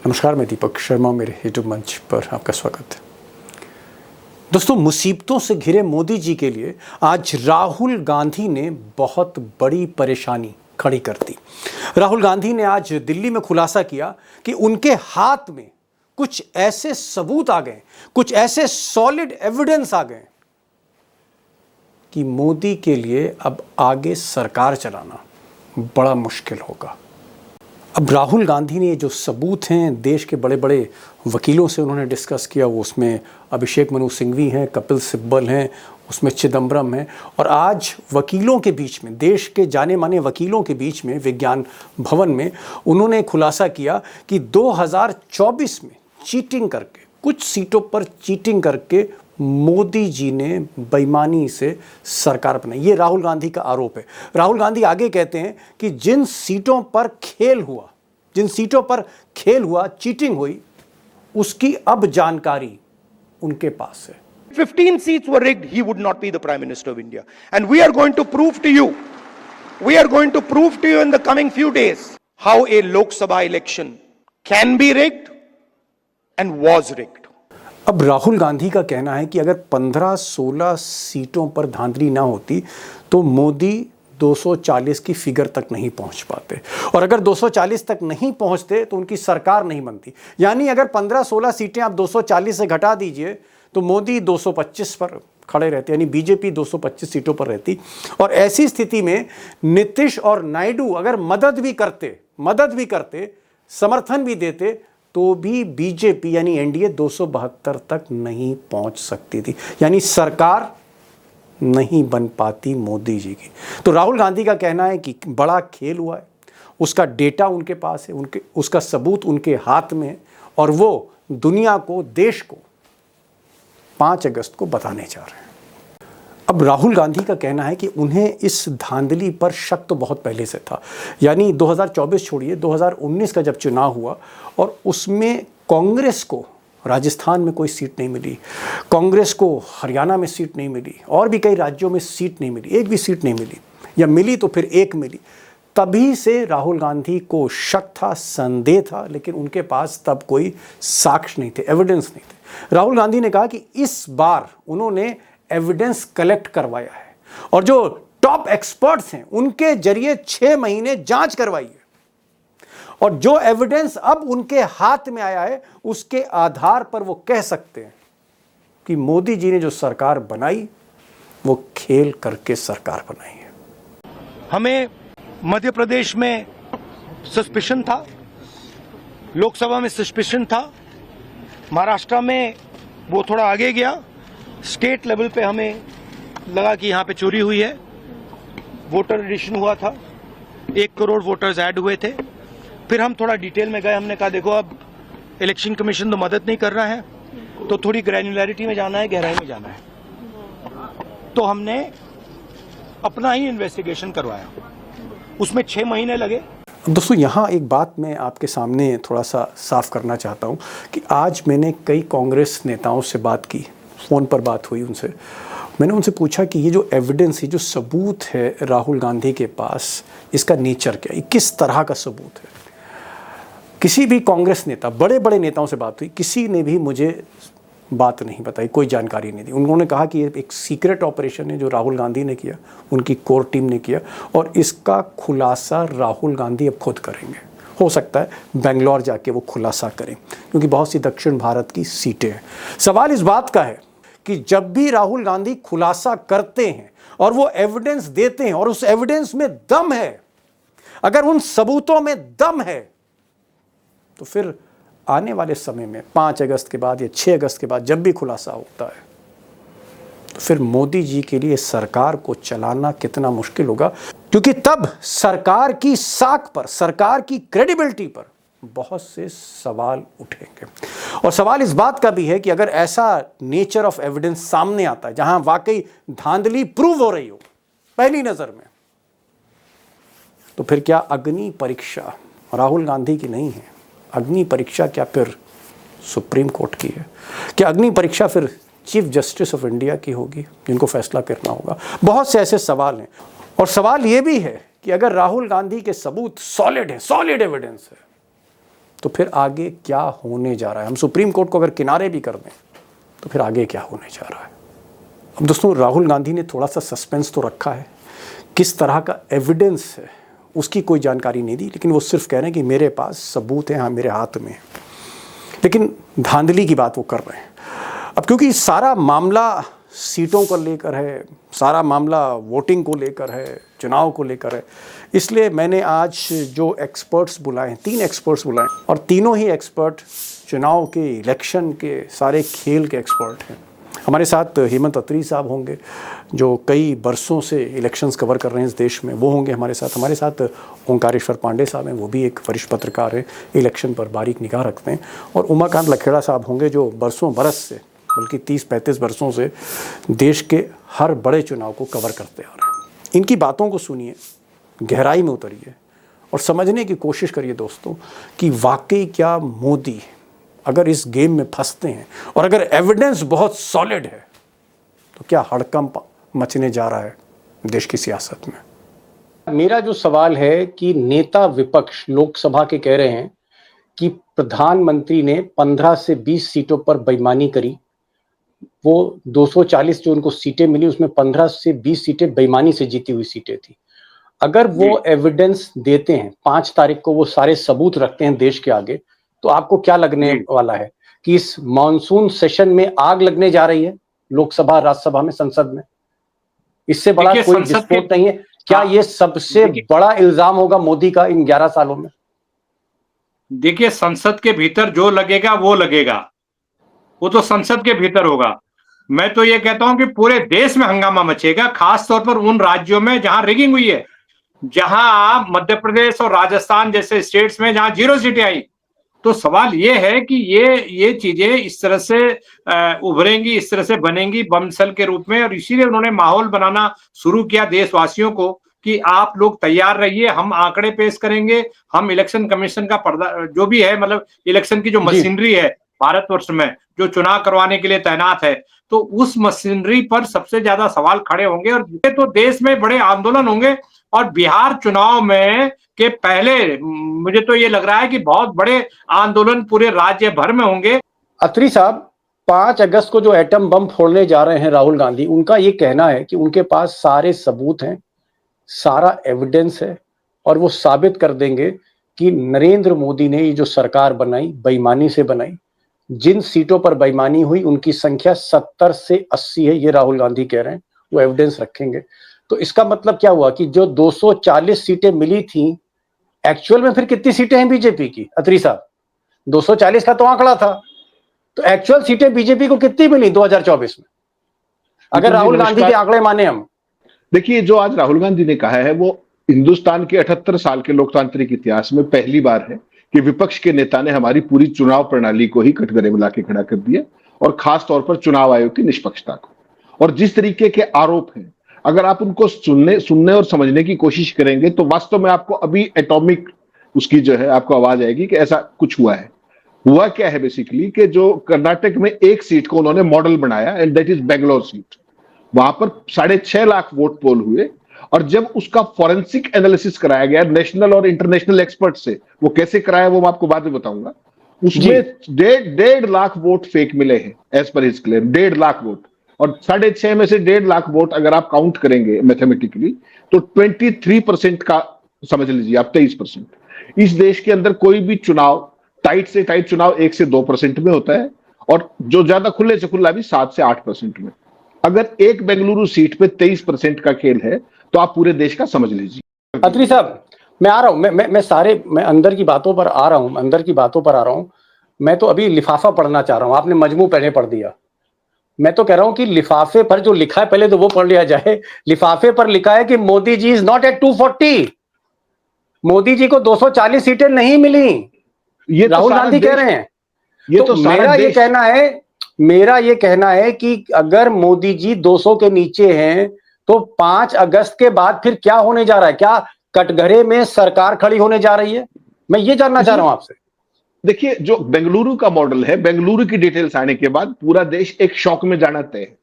नमस्कार, मैं दीपक शर्मा, मेरे यूट्यूब मंच पर आपका स्वागत है। दोस्तों, मुसीबतों से घिरे मोदी जी के लिए आज राहुल गांधी ने बहुत बड़ी परेशानी खड़ी कर दी। राहुल गांधी ने आज दिल्ली में खुलासा किया कि उनके हाथ में कुछ ऐसे सबूत आ गए, कुछ ऐसे सॉलिड एविडेंस आ गए कि मोदी के लिए अब आगे सरकार चलाना बड़ा मुश्किल होगा। अब राहुल गांधी ने जो सबूत हैं, देश के बड़े बड़े वकीलों से उन्होंने डिस्कस किया। वो उसमें अभिषेक मनु सिंघवी हैं, कपिल सिब्बल हैं, उसमें चिदम्बरम हैं, और आज वकीलों के बीच में, देश के जाने माने वकीलों के बीच में विज्ञान भवन में उन्होंने खुलासा किया कि 2024 में चीटिंग करके, कुछ सीटों पर चीटिंग करके मोदी जी ने बेईमानी से सरकार बनाई। ये राहुल गांधी का आरोप है। राहुल गांधी आगे कहते हैं कि जिन सीटों पर खेल हुआ, चीटिंग हुई, उसकी अब जानकारी उनके पास है। 15 seats were rigged, he would not be the Prime Minister of India. And we are going to prove to you in the coming few days how a Lok Sabha election can be rigged and was rigged. अब राहुल गांधी का कहना है कि अगर 15-16 सीटों पर धांधली ना होती तो मोदी 240 की फिगर तक नहीं पहुंच पाते, और अगर 240 तक नहीं पहुंचते तो उनकी सरकार नहीं बनती। यानी अगर 15-16 सीटें आप 240 से घटा दीजिए तो मोदी 225 पर खड़े रहते, यानी बीजेपी 225 सीटों पर रहती। और ऐसी स्थिति में नीतीश और नायडू अगर मदद भी करते, समर्थन भी देते, तो भी बीजेपी यानी एनडीए 272 तक नहीं पहुंच सकती थी, यानी सरकार नहीं बन पाती मोदी जी की। तो राहुल गांधी का कहना है कि बड़ा खेल हुआ है, उसका डेटा उनके पास है, उसका सबूत उनके हाथ में है, और वो दुनिया को, देश को 5 अगस्त को बताने जा रहे हैं। अब राहुल गांधी का कहना है कि उन्हें इस धांधली पर शक तो बहुत पहले से था। यानी 2024 छोड़िए, 2019 का जब चुनाव हुआ और उसमें कांग्रेस को राजस्थान में कोई सीट नहीं मिली, कांग्रेस को हरियाणा में सीट नहीं मिली, और भी कई राज्यों में सीट नहीं मिली, एक भी सीट नहीं मिली, या मिली तो फिर एक मिली। तभी से राहुल गांधी को शक था, संदेह था, लेकिन उनके पास तब कोई साक्ष्य नहीं थे, एविडेंस नहीं थे। राहुल गांधी ने कहा कि इस बार उन्होंने एविडेंस कलेक्ट करवाया है, और जो टॉप एक्सपर्ट्स हैं उनके जरिए 6 महीने जांच करवाई है, और जो एविडेंस अब उनके हाथ में आया है उसके आधार पर वो कह सकते हैं कि मोदी जी ने जो सरकार बनाई वो खेल करके सरकार बनाई है। हमें मध्य प्रदेश में सस्पिशन था, लोकसभा में सस्पिशन था, महाराष्ट्र में वो थोड़ा आगे गया, स्टेट लेवल पे हमें लगा कि यहां पे चोरी हुई है। वोटर एडिशन हुआ था, 1 करोड़ वोटर्स ऐड हुए थे। फिर हम थोड़ा डिटेल में गए, हमने कहा देखो अब इलेक्शन कमीशन तो मदद नहीं कर रहा है, तो थोड़ी ग्रैन्युलैरिटी में जाना है, गहराई में जाना है। तो हमने अपना ही इन्वेस्टिगेशन करवाया, उसमें 6 महीने लगे। दोस्तों, यहाँ एक बात मैं आपके सामने थोड़ा सा साफ करना चाहता हूँ कि आज मैंने कई कांग्रेस नेताओं से बात की, फ़ोन पर बात हुई उनसे। मैंने उनसे पूछा कि ये जो एविडेंस, ये जो सबूत है राहुल गांधी के पास, इसका नेचर क्या है, किस तरह का सबूत है। किसी भी कांग्रेस नेता, बड़े बड़े नेताओं से बात हुई, किसी ने भी मुझे बात नहीं बताई, कोई जानकारी नहीं दी। उन्होंने कहा कि ये एक सीक्रेट ऑपरेशन है जो राहुल गांधी ने किया, उनकी कोर टीम ने किया, और इसका खुलासा राहुल गांधी अब खुद करेंगे। हो सकता है बेंगलोर जाके वो खुलासा करें, क्योंकि बहुत सी दक्षिण भारत की सीटें हैं। सवाल इस बात का है कि जब भी राहुल गांधी खुलासा करते हैं और वो एविडेंस देते हैं, और उस एविडेंस में दम है, अगर उन सबूतों में दम है, तो फिर आने वाले समय में 5 अगस्त के बाद या 6 अगस्त के बाद जब भी खुलासा होता है, तो फिर मोदी जी के लिए सरकार को चलाना कितना मुश्किल होगा, क्योंकि तब सरकार की साख पर, सरकार की क्रेडिबिलिटी पर बहुत से सवाल उठेंगे। और सवाल इस बात का भी है कि अगर ऐसा नेचर ऑफ एविडेंस सामने आता है जहां वाकई धांधली प्रूव हो रही हो पहली नजर में, तो फिर क्या अग्नि परीक्षा राहुल गांधी की नहीं है? अग्नि परीक्षा क्या फिर सुप्रीम कोर्ट की है? क्या अग्नि परीक्षा फिर चीफ जस्टिस ऑफ इंडिया की होगी, जिनको फैसला करना होगा? बहुत से ऐसे सवाल हैं। और सवाल यह भी है कि अगर राहुल गांधी के सबूत सॉलिड है, सॉलिड एविडेंस है, तो फिर आगे क्या होने जा रहा है? हम सुप्रीम कोर्ट को अगर किनारे भी कर दें तो फिर आगे क्या होने जा रहा है? अब दोस्तों, राहुल गांधी ने थोड़ा सा सस्पेंस तो रखा है, किस तरह का एविडेंस है उसकी कोई जानकारी नहीं दी, लेकिन वो सिर्फ कह रहे हैं कि मेरे पास सबूत हैं, हाँ मेरे हाथ में है। लेकिन धांधली की बात वो कर रहे हैं। अब क्योंकि सारा मामला सीटों को लेकर है, सारा मामला वोटिंग को लेकर है, चुनाव को लेकर है, इसलिए मैंने आज जो एक्सपर्ट्स बुलाए हैं, 3 एक्सपर्ट्स बुलाए, और तीनों ही एक्सपर्ट चुनाव के, इलेक्शन के, सारे खेल के एक्सपर्ट हैं। हमारे साथ हेमंत अत्री साहब होंगे जो कई बरसों से इलेक्शंस कवर कर रहे हैं इस देश में, वो होंगे हमारे साथ ओंकारेश्वर पांडे साहब हैं, वो भी एक वरिष्ठ पत्रकार हैं, इलेक्शन पर बारीक निगाह रखते हैं, और उमाकांत लखेड़ा साहब होंगे जो बरसों बरस से, बल्कि 30-35 वर्षों से देश के हर बड़े चुनाव को कवर करते आ रहे हैं। इनकी बातों को सुनिए, गहराई में उतरिए और समझने की कोशिश करिए दोस्तों कि वाकई क्या मोदी अगर इस गेम में फंसते हैं और अगर एविडेंस बहुत सॉलिड है तो क्या हड़कंप मचने जा रहा है देश की सियासत में। मेरा जो सवाल है कि नेता विपक्ष लोकसभा के कह रहे हैं कि प्रधानमंत्री ने 15 से 20 सीटों पर बेईमानी करी, वो 240 जो उनको सीटें मिली उसमें 15 से 20 सीटें बेईमानी से जीती हुई सीटें थी। अगर वो एविडेंस देते हैं, 5 तारीख को वो सारे सबूत रखते हैं देश के आगे, तो आपको क्या लगने वाला है कि इस मॉनसून सेशन में आग लगने जा रही है लोकसभा, राज्यसभा में, संसद में? इससे बड़ा कोई विस्फोट नहीं है क्या? ये सबसे बड़ा इल्जाम होगा मोदी का इन 11 सालों में। देखिए, संसद के भीतर जो लगेगा वो लगेगा, वो तो संसद के भीतर होगा। मैं तो ये कहता हूं कि पूरे देश में हंगामा मचेगा, खास तौर पर उन राज्यों में जहां रिगिंग हुई है, जहां मध्य प्रदेश और राजस्थान जैसे स्टेट्स में जहां 0 सीटें आई। तो सवाल ये है कि ये चीजें इस तरह से उभरेंगी, इस तरह से बनेंगी बम सेल के रूप में, और इसीलिए उन्होंने माहौल बनाना शुरू किया देशवासियों को कि आप लोग तैयार रहिए, हम आंकड़े पेश करेंगे, हम इलेक्शन कमीशन का पर्दा जो भी है, मतलब इलेक्शन की जो मशीनरी है भारतवर्ष में जो चुनाव करवाने के लिए तैनात है, तो उस मशीनरी पर सबसे ज्यादा सवाल खड़े होंगे और तो देश में बड़े आंदोलन होंगे। और बिहार चुनाव में के पहले मुझे तो ये लग रहा है कि बहुत बड़े आंदोलन पूरे राज्य भर में होंगे। अत्री साहब, 5 अगस्त को जो एटम बम फोड़ने जा रहे हैं राहुल गांधी, उनका ये कहना है कि उनके पास सारे सबूत हैं, सारा एविडेंस है, और वो साबित कर देंगे कि नरेंद्र मोदी ने ये जो सरकार बनाई बेईमानी से बनाई। जिन सीटों पर बेईमानी हुई उनकी संख्या 70 से 80 है, ये राहुल गांधी कह रहे हैं, वो एविडेंस रखेंगे। तो इसका मतलब क्या हुआ कि जो 240 सीटें मिली थी, एक्चुअल में फिर कितनी सीटें हैं बीजेपी की? अत्री साहब, 240 का तो आंकड़ा था, तो एक्चुअल सीटें बीजेपी को कितनी मिली 2024 में, अगर राहुल गांधी के आंकड़े माने हम? देखिए, जो आज राहुल गांधी ने कहा है वो हिंदुस्तान के 78 साल के लोकतांत्रिक इतिहास में पहली बार है कि विपक्ष के नेता ने हमारी पूरी चुनाव प्रणाली को ही कटघरे में लाके खड़ा कर दिया, और खास तौर पर चुनाव आयोग की निष्पक्षता को। और जिस तरीके के आरोप हैं, अगर आप उनको सुनने और समझने की कोशिश करेंगे तो वास्तव में आपको अभी एटॉमिक उसकी जो है आपको आवाज आएगी कि ऐसा कुछ हुआ है। हुआ क्या है बेसिकली कि जो कर्नाटक में एक सीट को उन्होंने मॉडल बनाया, and that is Bangalore seat. वहां पर 6.5 लाख वोट पोल हुए, और जब उसका फॉरेंसिक एनालिसिस कराया गया नेशनल और इंटरनेशनल एक्सपर्ट से, वो कैसे कराया वो मैं आपको बाद में बताऊंगा, उसमें 1.5 लाख वोट फेक मिले हैं as per his claim. 1.5 lakh vote, और 6.5 में से 1.5 लाख वोट अगर आप काउंट करेंगे मैथमेटिकली तो 23% का समझ लीजिए आप, 23%। इस देश के अंदर कोई भी चुनाव, टाइट से टाइट चुनाव 1 से 2% में होता है, और जो ज्यादा खुले से खुला भी 7 से 8% में। अगर एक बेंगलुरु सीट पे 23% का खेल है तो आप पूरे देश का समझ लीजिए। अत्री साहब, मैं आ रहा हूं, मैं अंदर की बातों पर आ रहा हूं। मैं तो अभी लिफाफा पढ़ना चाह रहा हूं, आपने मजमू पहले पढ़ दिया। मैं तो कह रहा हूं कि लिफाफे पर जो लिखा है पहले तो वो पढ़ लिया जाए। लिफाफे पर लिखा है कि Modi ji is not at 240, Modi ji को 240 सीटें नहीं मिली, ये राहुल गांधी कह रहे हैं। ये तो मेरा ये कहना है कि अगर मोदी जी 200 के नीचे हैं तो 5 अगस्त के बाद फिर क्या होने जा रहा है? क्या कटघरे में सरकार खड़ी होने जा रही है? मैं ये जानना चाह रहा हूं आपसे। देखिए, जो बेंगलुरु का मॉडल है, बेंगलुरु की डिटेल्स आने के बाद पूरा देश एक शॉक में जाना तय है।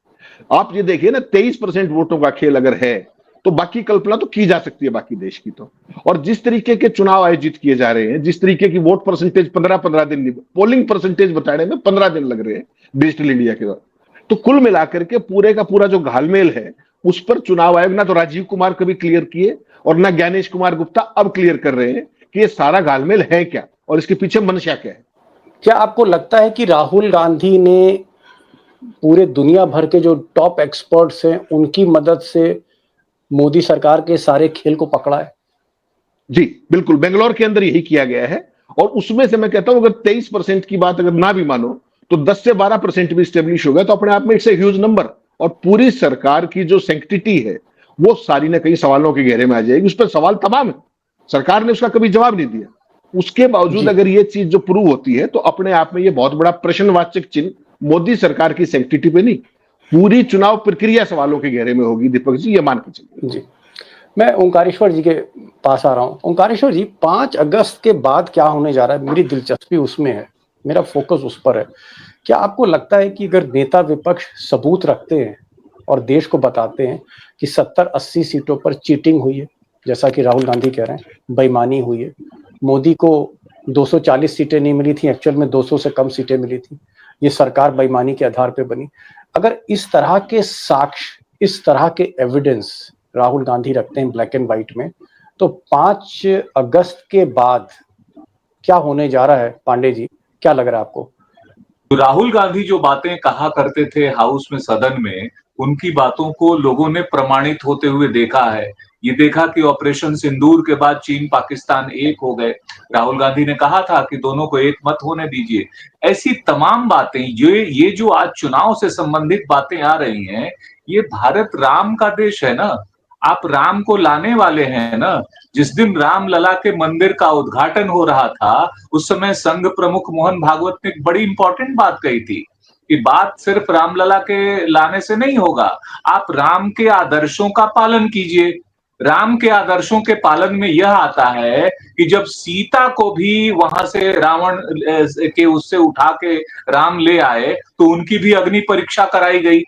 आप ये देखिए ना, 23% वोटों का खेल अगर है तो बाकी कल्पना तो की जा सकती है बाकी देश की तो। और जिस तरीके के चुनाव आयोजित किए जा रहे हैं, जिस तरीके की वोट परसेंटेज 15-15 दिन, पोलिंग परसेंटेज बताने में 15 दिन लग रहे हैं डिजिटल इंडिया के बाद, तो कुल मिलाकर के पूरे का पूरा जो घालमेल है उस पर चुनाव आयोग ना तो राजीव कुमार कभी क्लियर किए और ना ज्ञानेश कुमार गुप्ता अब क्लियर कर रहे हैं कि ये सारा घालमेल है क्या और इसके पीछे मंशा क्या है। क्या आपको लगता है कि राहुल गांधी ने पूरे दुनिया भर के जो टॉप एक्सपर्ट्स हैं उनकी मदद से मोदी सरकार के सारे खेल को पकड़ा है? जी बिल्कुल, बेंगलोर के अंदर यही किया गया है। और उसमें से मैं कहता हूं अगर 23% की बात अगर ना भी मानो तो 10 से 12% भी स्टेब्लिश हो गया तो अपने आप में इट्स ए ह्यूज नंबर। और पूरी सरकार की जो सैंक्टिटी है वो सारी ना कई सवालों के घेरे में आ जाएगी। उस पर सवाल तमाम है, सरकार ने उसका कभी जवाब नहीं दिया। उसके बावजूद अगर ये चीज जो प्रूव होती है तो अपने आप में ये बहुत बड़ा प्रश्नवाचक चिन्ह मोदी सरकार की सैंक्टिटी पे नहीं, पूरी चुनाव प्रक्रिया सवालों के घेरे में होगी। दीपक जी ये मान के चलिए। जी, मैं ओंकारेश्वर जी के पास आ रहा हूँ। ओंकारेश्वर जी, 5 अगस्त के बाद क्या होने जा रहा है, मेरी दिलचस्पी उसमें है, मेरा फोकस उस पर है। क्या आपको लगता है कि अगर नेता विपक्ष सबूत रखते हैं और देश को बताते हैं कि 70-80 सीटों पर चीटिंग हुई है, जैसा कि राहुल गांधी कह रहे हैं, बेईमानी हुई है, मोदी को 240 सीटें नहीं मिली थी, एक्चुअल में 200 से कम सीटें मिली थी, ये सरकार बेईमानी के आधार पर बनी, अगर इस तरह के साक्ष्य, इस तरह के एविडेंस राहुल गांधी रखते हैं ब्लैक एंड व्हाइट में, तो 5 अगस्त के बाद क्या होने जा रहा है? पांडे जी, क्या लग रहा है आपको? राहुल गांधी जो बातें कहा करते थे हाउस में, सदन में, उनकी बातों को लोगों ने प्रमाणित होते हुए देखा है। ये देखा कि ऑपरेशन सिंदूर के बाद चीन पाकिस्तान एक हो गए। राहुल गांधी ने कहा था कि दोनों को एक मत होने दीजिए। ऐसी तमाम बातें, ये जो आज चुनाव से संबंधित बातें आ रही हैं, ये भारत राम का देश है ना। आप राम को लाने वाले हैं ना। जिस दिन रामलला के मंदिर का उद्घाटन हो रहा था उस समय संघ प्रमुख मोहन भागवत ने एक बड़ी इंपॉर्टेंट बात कही थी कि बात सिर्फ रामलला के लाने से नहीं होगा, आप राम के आदर्शों का पालन कीजिए। राम के आदर्शों के पालन में यह आता है कि जब सीता को भी वहां से रावण के उससे उठा के राम ले आए तो उनकी भी अग्नि परीक्षा कराई गई।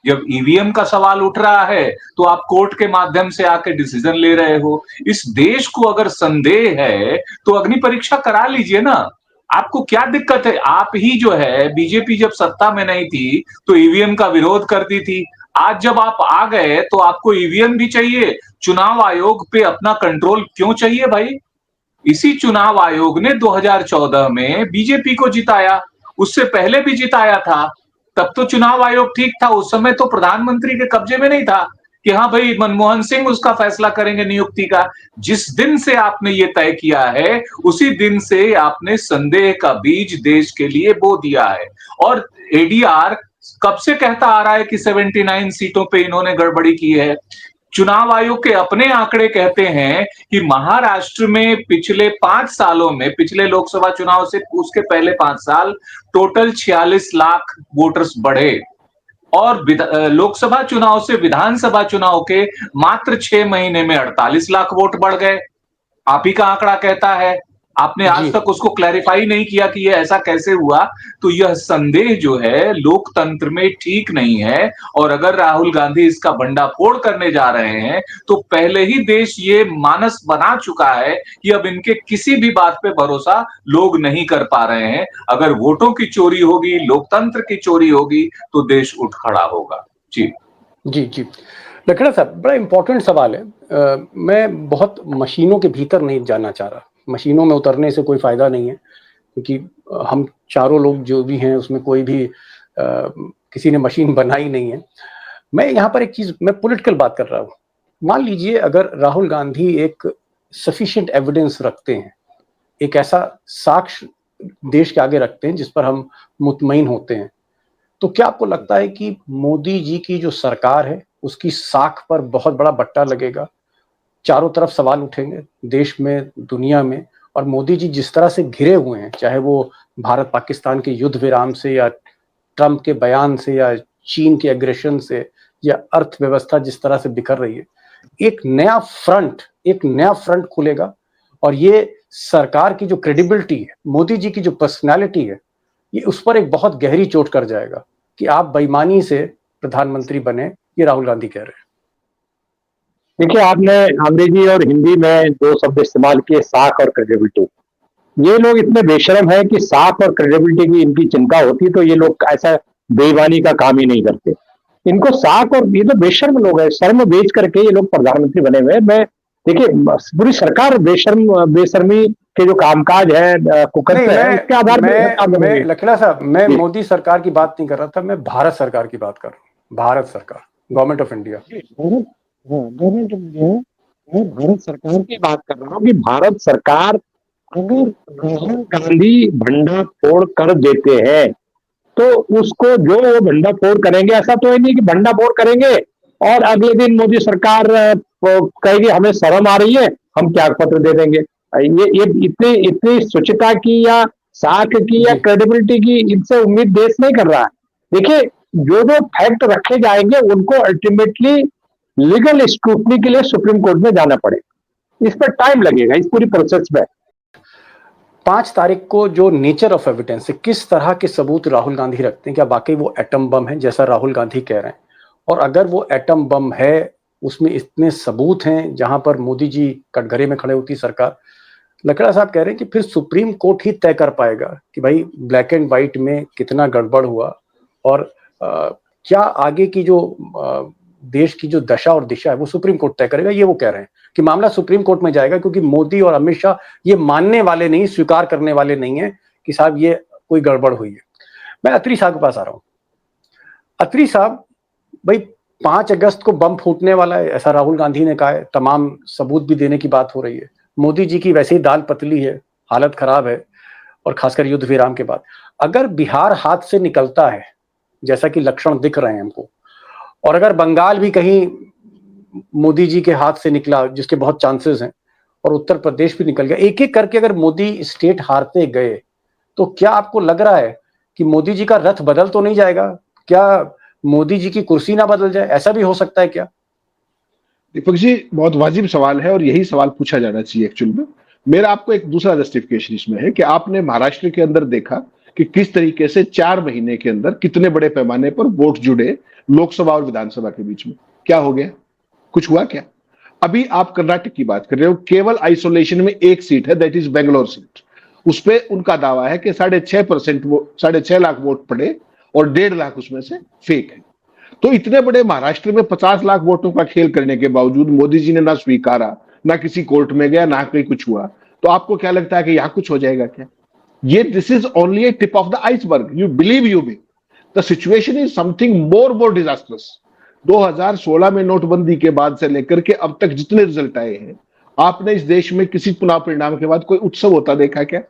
जब ईवीएम का सवाल उठ रहा है तो आप कोर्ट के माध्यम से आके डिसीजन ले रहे हो। इस देश को अगर संदेह है तो अग्नि परीक्षा करा लीजिए ना। आपको क्या दिक्कत है? आप ही जो है, बीजेपी जब सत्ता में नहीं थी तो ईवीएम का विरोध करती थी। आज जब आप आ गए तो आपको ईवीएम भी चाहिए। चुनाव आयोग पे अपना कंट्रोल क्यों चाहिए भाई? इसी चुनाव आयोग ने 2014 में बीजेपी को जिताया, उससे पहले भी जिताया था। तब तो चुनाव आयोग ठीक था, उस समय तो प्रधानमंत्री के कब्जे में नहीं था कि हाँ भाई मनमोहन सिंह उसका फैसला करेंगे नियुक्ति का। जिस दिन से आपने ये तय किया है उसी दिन से आपने संदेह का बीज देश के लिए बो दिया है। और एडीआर कब से कहता आ रहा है कि 79 सीटों पे इन्होंने गड़बड़ी की है। चुनाव आयोग के अपने आंकड़े कहते हैं कि महाराष्ट्र में पिछले 5 सालों में, पिछले लोकसभा चुनाव से उसके पहले 5 साल, टोटल 46 लाख वोटर्स बढ़े और लोकसभा चुनाव से विधानसभा चुनाव के मात्र 6 महीने में 48 लाख वोट बढ़ गए। आप ही का आंकड़ा कहता है। आपने आज तक उसको क्लैरिफाई नहीं किया कि ये ऐसा कैसे हुआ। तो यह संदेह जो है लोकतंत्र में ठीक नहीं है। और अगर राहुल गांधी इसका भंडाफोड़ करने जा रहे हैं तो पहले ही देश ये मानस बना चुका है कि अब इनके किसी भी बात पे भरोसा लोग नहीं कर पा रहे हैं। अगर वोटों की चोरी होगी, लोकतंत्र की चोरी होगी तो देश उठ खड़ा होगा। जी जी जी, लखड़ा साहब, बड़ा इंपॉर्टेंट सवाल है। मैं बहुत मशीनों के भीतर नहीं जाना चाह रहा, मशीनों में उतरने से कोई फायदा नहीं है, क्योंकि हम चारों लोग जो भी हैं उसमें कोई भी किसी ने मशीन बनाई नहीं है। मैं यहाँ पर एक चीज, मैं पॉलिटिकल बात कर रहा हूँ। मान लीजिए अगर राहुल गांधी एक सफिशिएंट एविडेंस रखते हैं, एक ऐसा साक्ष्य देश के आगे रखते हैं जिस पर हम मुतमईन होते हैं, तो क्या आपको लगता है कि मोदी जी की जो सरकार है उसकी साख पर बहुत बड़ा बट्टा लगेगा? चारों तरफ सवाल उठेंगे देश में, दुनिया में, और मोदी जी जिस तरह से घिरे हुए हैं, चाहे वो भारत पाकिस्तान के युद्ध विराम से या ट्रंप के बयान से या चीन के एग्रेशन से या अर्थव्यवस्था जिस तरह से बिखर रही है, एक नया फ्रंट खुलेगा और ये सरकार की जो क्रेडिबिलिटी है, मोदी जी की जो पर्सनालिटी है, ये उस पर एक बहुत गहरी चोट कर जाएगा कि आप बेईमानी से प्रधानमंत्री बने, ये राहुल गांधी कह रहे हैं। देखिए, आपने अंग्रेजी और हिंदी में दो शब्द इस्तेमाल किए, साख और क्रेडिबिलिटी। ये लोग इतने बेशर्म हैं कि साख और क्रेडिबिलिटी की इनकी चिंता होती तो ये लोग ऐसा बेईमानी का काम ही नहीं करते। इनको साख, और ये तो बेशर्म लोग हैं, शर्म बेच करके ये लोग प्रधानमंत्री बने हुए हैं। मैं देखिए, पूरी सरकार बेशर्मी के जो कामकाज है कुकर्म नहीं, है, उसके आधार पर काम मैं करेंगे। लखीला साहब, मैं जी। मोदी सरकार की बात नहीं कर रहा था, मैं भारत सरकार की बात कर रहा हूँ। भारत सरकार, गवर्नमेंट ऑफ इंडिया। भारत, हाँ, गवर्नमेंट ऑफ इंडिया। मैं भारत सरकार की बात कर रहा हूँ कि भारत सरकार अगर राहुल गांधी भंडाफोड़ कर देते हैं तो उसको, जो वो भंडाफोड़ करेंगे, ऐसा तो है नहीं कि भंडाफोड़ करेंगे और अगले दिन मोदी सरकार वो कहेगी हमें शर्म आ रही है, हम त्याग पत्र दे देंगे। ये इतनी इतनी शुचिता की या साख की या जी, क्रेडिबिलिटी की इनसे उम्मीद देश नहीं कर रहा है। देखिए, जो जो फैक्ट रखे जाएंगे उनको अल्टीमेटली लीगल स्क्रूटनी के लिए सुप्रीम कोर्ट में जाना पड़ेगा। इस पर टाइम लगेगा, इस पूरी प्रोसेस में। 5 तारीख को जो नेचर ऑफ एविडेंस है, किस तरह के सबूत राहुल गांधी रखते हैं, क्या वाकई वो एटम बम है जैसा राहुल गांधी कह रहे हैं? और अगर वो एटम बम है, उसमें इतने सबूत हैं जहां पर मोदी जी कटघरे में खड़े होती सरकार। लकड़ा साहब कह रहे हैं कि फिर सुप्रीम कोर्ट ही तय कर पाएगा कि भाई ब्लैक एंड व्हाइट में कितना गड़बड़ हुआ, और क्या आगे की जो देश की जो दशा और दिशा है वो सुप्रीम कोर्ट तय करेगा। ये वो कह रहे हैं कि मामला सुप्रीम कोर्ट में जाएगा, क्योंकि मोदी और अमित शाह ये मानने वाले नहीं, स्वीकार करने वाले नहीं है कि साहब ये कोई गड़बड़ हुई है। मैं अत्री साहब के पास आ रहा हूं। अत्री साहब, भाई 5 अगस्त को बम फूटने वाला है ऐसा राहुल गांधी ने कहा है, तमाम सबूत भी देने की बात हो रही है। मोदी जी की वैसे ही दाल पतली है, हालत खराब है, और खासकर युद्ध विराम के बाद अगर बिहार हाथ से निकलता है जैसा कि लक्षण दिख रहे हैं हमको, और अगर बंगाल भी कहीं मोदी जी के हाथ से निकला, जिसके बहुत चांसेस हैं, और उत्तर प्रदेश भी निकल गया, एक एक करके अगर मोदी स्टेट हारते गए, तो क्या आपको लग रहा है कि मोदी जी का रथ बदल तो नहीं जाएगा? क्या मोदी जी की कुर्सी ना बदल जाए? ऐसा भी हो सकता है क्या? दीपक जी, बहुत वाजिब सवाल है और यही सवाल पूछा जाना चाहिए एक्चुअल में। मेरा आपको एक दूसरा जस्टिफिकेशन इसमें है कि आपने महाराष्ट्र के अंदर देखा कि किस तरीके से 4 महीने के अंदर कितने बड़े पैमाने पर वोट जुड़े लोकसभा और विधानसभा के बीच में। क्या हो गया? कुछ हुआ क्या? अभी आप कर्नाटक की बात कर रहे हो, केवल आइसोलेशन में एक सीट है, दैट इज बेंगलोर सीट। उस पर उनका दावा है कि 6.5% वो 6.5 लाख वोट पड़े और 1.5 लाख उसमें से फेक है। तो इतने बड़े महाराष्ट्र में 50 लाख वोटों का खेल करने के बावजूद मोदी जी ने ना स्वीकारा, ना किसी कोर्ट में गया, ना कहीं कुछ हुआ। तो आपको क्या लगता है कि यहां कुछ हो जाएगा क्या? ये this is only A tip of the iceberg, you believe you me. The situation is something more disasters. 2016 में नोटबंदी के बाद से लेकर के अब तक जितने रिजल्ट आए हैं, आपने इस देश में किसी चुनाव परिणाम के बाद कोई उत्सव होता देखा क्या?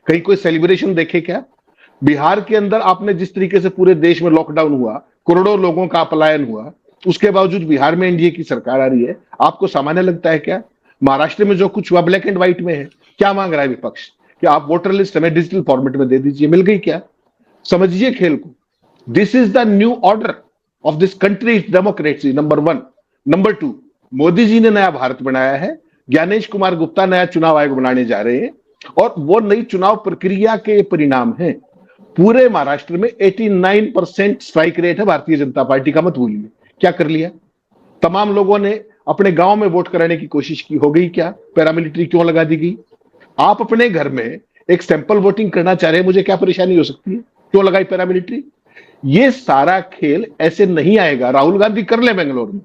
कहीं कोई सेलिब्रेशन देखे क्या? बिहार के अंदर आपने जिस तरीके से पूरे देश में लॉकडाउन हुआ, करोड़ों लोगों का पलायन हुआ, उसके बावजूद बिहार में एनडीए की सरकार आ रही है। आपको सामान्य लगता है क्या? महाराष्ट्र में जो कुछ हुआ ब्लैक एंड व्हाइट में है। क्या मांग रहा है विपक्ष कि आप वोटर लिस्ट हमें डिजिटल फॉर्मेट में दे दीजिए? मिल गई क्या? समझिए खेल को। This is the new order of this country, democracy, number 1। Number 2, Modi ji ने नया भारत बनाया है, ज्ञानेश कुमार गुप्ता नया चुनाव आयोग बनाने जा रहे हैं, और वो नई चुनाव प्रक्रिया के परिणाम है। पूरे महाराष्ट्र में 89% स्ट्राइक रेट है भारतीय जनता पार्टी का, मत भूलिए। क्या कर लिया? तमाम लोगों ने अपने गांव में वोट कराने की कोशिश की, हो गई क्या? पैरामिलिट्री क्यों लगा दी गई? आप अपने घर में एक सैंपल वोटिंग करना चाह रहे हैं, मुझे क्या परेशानी हो सकती है? क्यों लगाई पैरामिलिट्री? ये सारा खेल ऐसे नहीं आएगा। राहुल गांधी कर ले बेंगलोर में,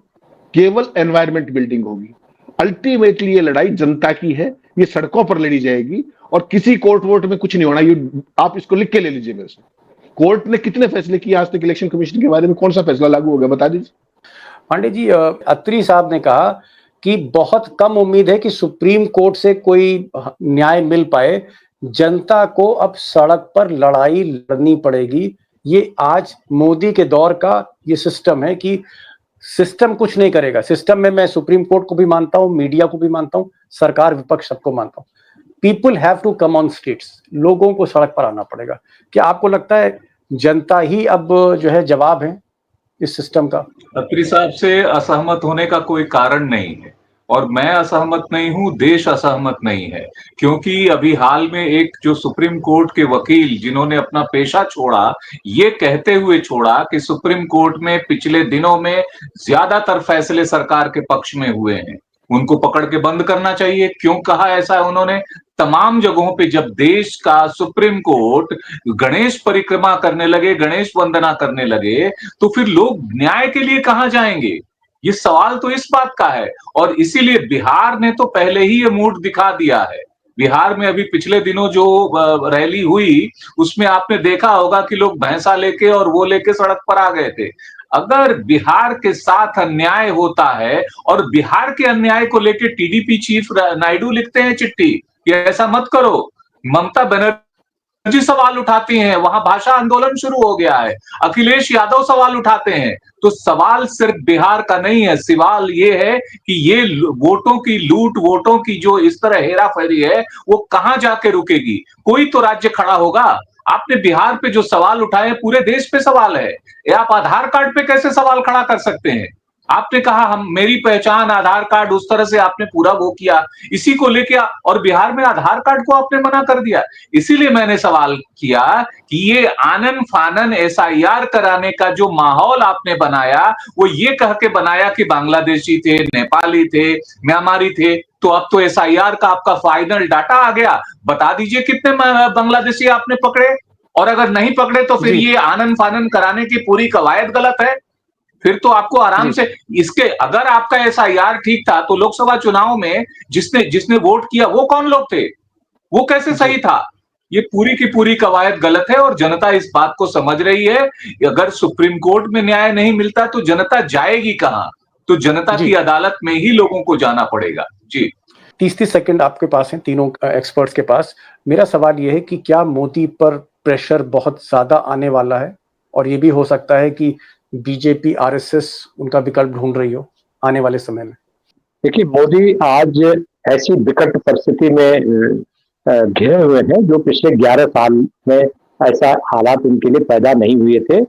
केवल एनवायरमेंट बिल्डिंग होगी। अल्टीमेटली ये लड़ाई जनता की है, ये सड़कों पर लड़ी जाएगी, और किसी कोर्ट वोट में कुछ नहीं होना। ये आप इसको लिख के ले लीजिए मेरे से। कोर्ट ने कितने फैसले किए आज तक इलेक्शन कमीशन के बारे में? कौन सा फैसला लागू हो गया, बता दीजिए। पांडे जी, अत्री साहब ने कहा कि बहुत कम उम्मीद है कि सुप्रीम कोर्ट से कोई न्याय मिल पाए, जनता को अब सड़क पर लड़ाई लड़नी पड़ेगी। ये आज मोदी के दौर का ये सिस्टम है कि सिस्टम कुछ नहीं करेगा। सिस्टम में मैं सुप्रीम कोर्ट को भी मानता हूं, मीडिया को भी मानता हूं, सरकार विपक्ष सबको मानता हूं। People have to come on streets, लोगों को सड़क पर आना पड़ेगा। क्या आपको लगता है जनता ही अब जो है जवाब है इस सिस्टम का? अत्री साहब से असहमत होने का कोई कारण नहीं है। और मैं असहमत नहीं हूं, देश असहमत नहीं है। क्योंकि अभी हाल में एक जो सुप्रीम कोर्ट के वकील जिन्होंने अपना पेशा छोड़ा, ये कहते हुए छोड़ा कि सुप्रीम कोर्ट में पिछले दिनों में ज्यादातर फैसले सरकार के पक्ष में हुए हैं, उनको पकड़ के बंद करना चाहिए। क्यों कहा ऐसा उन्होंने? तमाम जगहों पे जब देश का सुप्रीम कोर्ट गणेश परिक्रमा करने लगे, गणेश वंदना करने लगे, तो फिर लोग न्याय के लिए कहां जाएंगे? ये सवाल तो इस बात का है। और इसीलिए बिहार ने तो पहले ही ये मूड दिखा दिया है। बिहार में अभी पिछले दिनों जो रैली हुई, उसमें आपने देखा होगा कि लोग भैंसा लेके और वो लेके सड़क पर आ गए थे। अगर बिहार के साथ अन्याय होता है, और बिहार के अन्याय को लेके टीडीपी चीफ नायडू लिखते हैं चिट्ठी कि ऐसा मत करो, ममता बनर्जी जी सवाल उठाती हैं, वहां भाषा आंदोलन शुरू हो गया है, अखिलेश यादव सवाल उठाते हैं। तो सवाल सिर्फ बिहार का नहीं है, सवाल ये है कि ये वोटों की लूट, वोटों की जो इस तरह हेरा फेरी है, वो कहां जाके रुकेगी? कोई तो राज्य खड़ा होगा। आपने बिहार पे जो सवाल उठाए, पूरे देश पे सवाल है। ये आप आधार कार्ड पे कैसे सवाल खड़ा कर सकते हैं? आपने कहा हम मेरी पहचान आधार कार्ड, उस तरह से आपने पूरा वो किया, इसी को लेके और बिहार में आधार कार्ड को आपने मना कर दिया। इसीलिए मैंने सवाल किया कि ये आनन फानन एसआईआर कराने का जो माहौल आपने बनाया, वो ये कह के बनाया कि बांग्लादेशी थे, नेपाली थे, म्यांमारी थे। तो अब तो एसआईआर का आपका फाइनल डाटा आ गया, बता दीजिए कितने बांग्लादेशी आपने पकड़े। और अगर नहीं पकड़े तो फिर जी ये आनन फानन कराने की पूरी कवायद गलत है। फिर तो आपको आराम जी से इसके, अगर आपका एसआईआर ठीक था तो लोकसभा चुनाव में जिसने जिसने वोट किया वो कौन लोग थे? वो कैसे जी सही था? ये पूरी की पूरी कवायद गलत है और जनता इस बात को समझ रही है। अगर सुप्रीम कोर्ट में न्याय नहीं मिलता तो जनता जाएगी कहां? तो जनता जी की अदालत में ही लोगों को जाना पड़ेगा। जी 30 सेकंड आपके पास हैं, तीनों एक्सपर्ट्स के पास। मेरा सवाल ये है कि क्या मोदी पर प्रेशर बहुत ज्यादा आने वाला है, और ये भी हो सकता है कि बीजेपी आरएसएस उनका विकल्प ढूंढ रही हो आने वाले समय में? देखिए, मोदी आज ऐसी विकट परिस्थिति में घिरे हुए हैं जो पिछले 11 साल में ऐसा हालात उनके लिए पैदा नहीं हुए थे।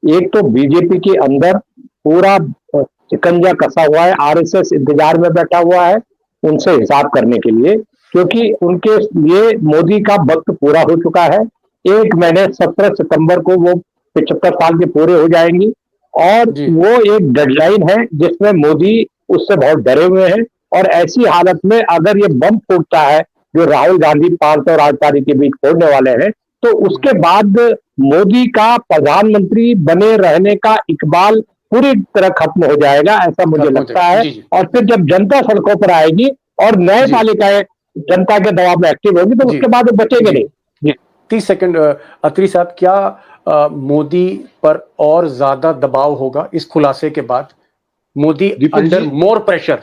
एक तो बीजेपी के अंदर पूरा शिकंजा कसा हुआ है, आरएसएस इंतजार में बैठा हुआ है उनसे हिसाब करने के लिए, क्योंकि उनके लिए मोदी का वक्त पूरा हो चुका है। 1 महीने 17 सितंबर को वो 75 साल के पूरे हो जाएंगी, और जी वो एक डेडलाइन है जिसमें मोदी उससे बहुत डरे हुए हैं। और ऐसी हालत में अगर ये बम फूटता है जो राहुल गांधी 500 राजधानी के बीच फोड़ने वाले हैं, तो उसके बाद मोदी का प्रधानमंत्री बने रहने का इकबाल पूरी तरह खत्म हो जाएगा, ऐसा मुझे खत्म हो लगता जाएगा। है। जी जी और फिर जब जनता सड़कों पर आएगी और नए जी पालिकाएं जनता के दबाव में एक्टिव होगी, तो जी उसके बाद वो बचेंगे जी नहीं। जी 30 सेकंड अत्री साहब, क्या मोदी पर और ज्यादा दबाव होगा इस खुलासे के बाद? मोदी दीपक अंडर जी मोर प्रेशर?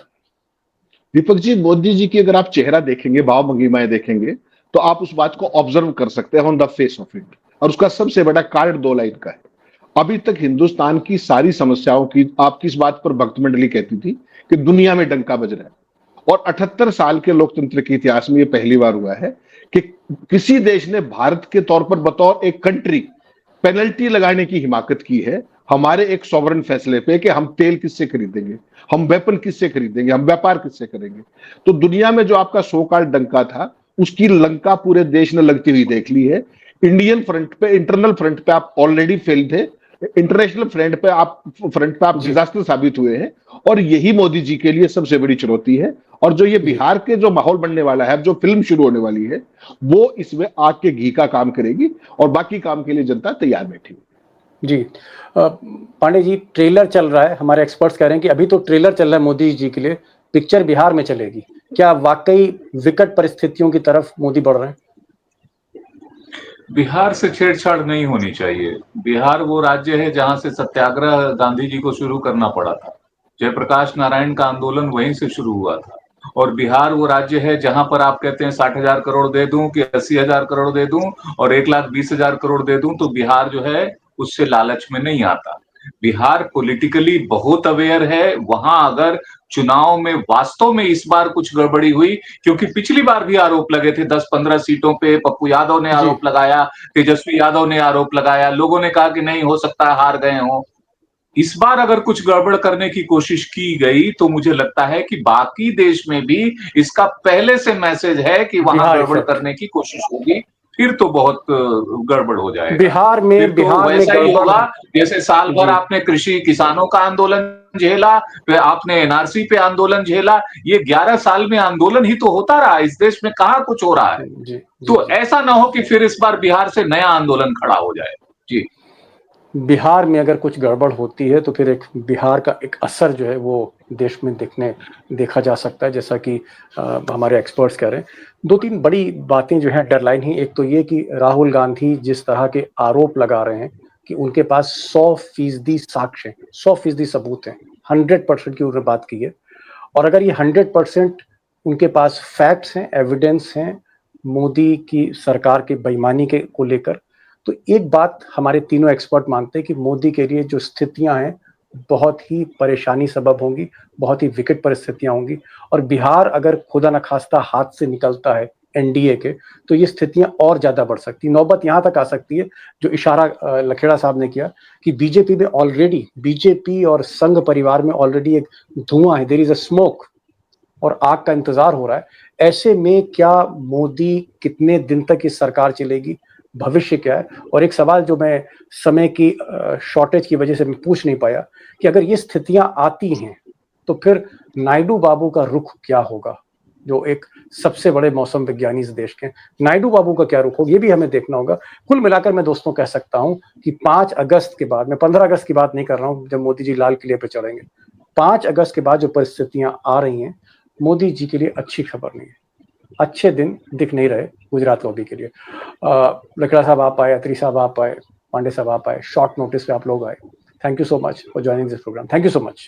दीपक जी, मोदी जी की अगर आप चेहरा देखेंगे, भाव भंगिमाएं देखेंगे, तो आप उस बात को ऑब्जर्व कर सकते हैं on the face of it. और उसका सबसे बड़ा कारण 2 लाइन का है। अभी तक हिंदुस्तान की सारी समस्याओं की, आप किस बात पर भक्त मंडली कहती थी कि दुनिया में डंका बज रहा है, और 78 साल के लोकतंत्र के इतिहास में यह पहली बार हुआ है कि किसी देश ने भारत के तौर पर बतौर एक कंट्री पेनल्टी लगाने की हिमाकत की है हमारे एक सॉवरन फैसले पे कि हम तेल किससे खरीदेंगे, हम वेपन किससे खरीदेंगे, हम व्यापार किससे करेंगे। तो दुनिया में जो आपका सो कॉल्ड डंका था, उसकी लंका पूरे देश ने लगती हुई देख ली है। इंडियन फ्रंट पे, इंटरनल फ्रंट पे आप ऑलरेडी फेल थे, इंटरनेशनल फ्रंट पे आप जी डिजास्टर साबित हुए हैं। और यही मोदी जी के लिए सबसे बड़ी चुनौती है। और जो ये जी बिहार के जो माहौल बनने वाला है, जो फिल्म शुरू होने वाली है, वो इसमें आग के घी का काम करेगी, और बाकी काम के लिए जनता तैयार बैठी हुई। जी पांडे जी, ट्रेलर चल रहा है, हमारे एक्सपर्ट्स कह रहे हैं कि अभी तो ट्रेलर चल रहा है मोदी जी के लिए, पिक्चर बिहार में चलेगी। क्या वाकई विकट परिस्थितियों की तरफ मोदी बढ़ रहे हैं? बिहार से छेड़छाड़ नहीं होनी चाहिए। बिहार वो राज्य है जहां से सत्याग्रह गांधी जी को शुरू करना पड़ा था। जयप्रकाश नारायण का आंदोलन वहीं से शुरू हुआ था। और बिहार वो राज्य है जहां पर आप कहते हैं 60,000 करोड़ दे दूं कि 80,000 करोड़ दे दूं और 1,20,000 करोड़ दे दूं, तो बिहार जो है उससे लालच में नहीं आता। बिहार पॉलिटिकली बहुत अवेयर है। वहां अगर चुनाव में वास्तव में इस बार कुछ गड़बड़ी हुई, क्योंकि पिछली बार भी आरोप लगे थे 10-15 सीटों पे, पप्पू यादव ने जी आरोप लगाया, तेजस्वी यादव ने आरोप लगाया, लोगों ने कहा कि नहीं हो सकता हार गए हों। इस बार अगर कुछ गड़बड़ करने की कोशिश की गई तो मुझे लगता है कि बाकी देश में भी इसका पहले से मैसेज है कि वहां बिहार गड़बड़ इफेक्ट। करने की कोशिश होगी, फिर तो बहुत गड़बड़ हो जाएगा। बिहार फिर में तो बिहार में वैसा ही गड़बड़। होगा जैसे साल भर जी। आपने कृषि किसानों का आंदोलन झेला, फिर आपने एनआरसी पे आंदोलन झेला, ये 11 साल में आंदोलन ही तो होता रहा इस देश में, कहाँ कुछ हो रहा है। जी जी तो जी। ऐसा ना हो कि फिर इस बार बिहार से नया आंदोलन खड़ा हो जाए। जी। बिहार में अगर कुछ गड़बड़ होती है तो फिर एक बिहार का एक असर जो है वो देश में देखा जा सकता है, जैसा कि हमारे एक्सपर्ट्स कह रहे हैं। दो तीन बड़ी बातें जो हैं डरलाइन ही, एक तो ये कि राहुल गांधी जिस तरह के आरोप लगा रहे हैं कि उनके पास 100% साक्ष्य हैं, 100% सबूत हैं, 100% की उन्होंने बात की है। और अगर ये 100% उनके पास फैक्ट्स हैं, एविडेंस हैं मोदी की सरकार की बेईमानी के को लेकर, तो एक बात हमारे तीनों एक्सपर्ट मानते हैं कि मोदी के लिए जो स्थितियां हैं बहुत ही परेशानी सबब होंगी, बहुत ही विकट परिस्थितियां होंगी। और बिहार अगर खुदा न खास्ता हाथ से निकलता है एनडीए के, तो ये स्थितियां और ज्यादा बढ़ सकती, नौबत यहां तक आ सकती है जो इशारा लखेड़ा साहब ने किया कि बीजेपी में ऑलरेडी, बीजेपी और संघ परिवार में ऑलरेडी एक धुआं है, देयर इज अ स्मोक, और आग का इंतजार हो रहा है। ऐसे में क्या मोदी कितने दिन तक इस सरकार चलेगी, भविष्य क्या है? और एक सवाल जो मैं समय की शॉर्टेज की वजह से मैं पूछ नहीं पाया कि अगर ये स्थितियां आती हैं तो फिर नायडू बाबू का रुख क्या होगा, जो एक सबसे बड़े मौसम विज्ञानी इस देश के, नायडू बाबू का क्या रुख होगा, ये भी हमें देखना होगा। कुल मिलाकर मैं दोस्तों कह सकता हूं कि 5 अगस्त के बाद, मैं 15 अगस्त की बात नहीं कर रहा हूं जब मोदी जी लाल किले पर चढ़ेंगे, 5 अगस्त के बाद जो परिस्थितियां आ रही हैं मोदी जी के लिए अच्छी खबर नहीं है, अच्छे दिन दिख नहीं रहे गुजरात लॉबी के लिए। लकड़ा साहब आप आए, अत्री साहब आप आए, पांडे साहब आप आए, शॉर्ट नोटिस पे आप लोग आए। Thank you so much for joining this programme, thank you so much.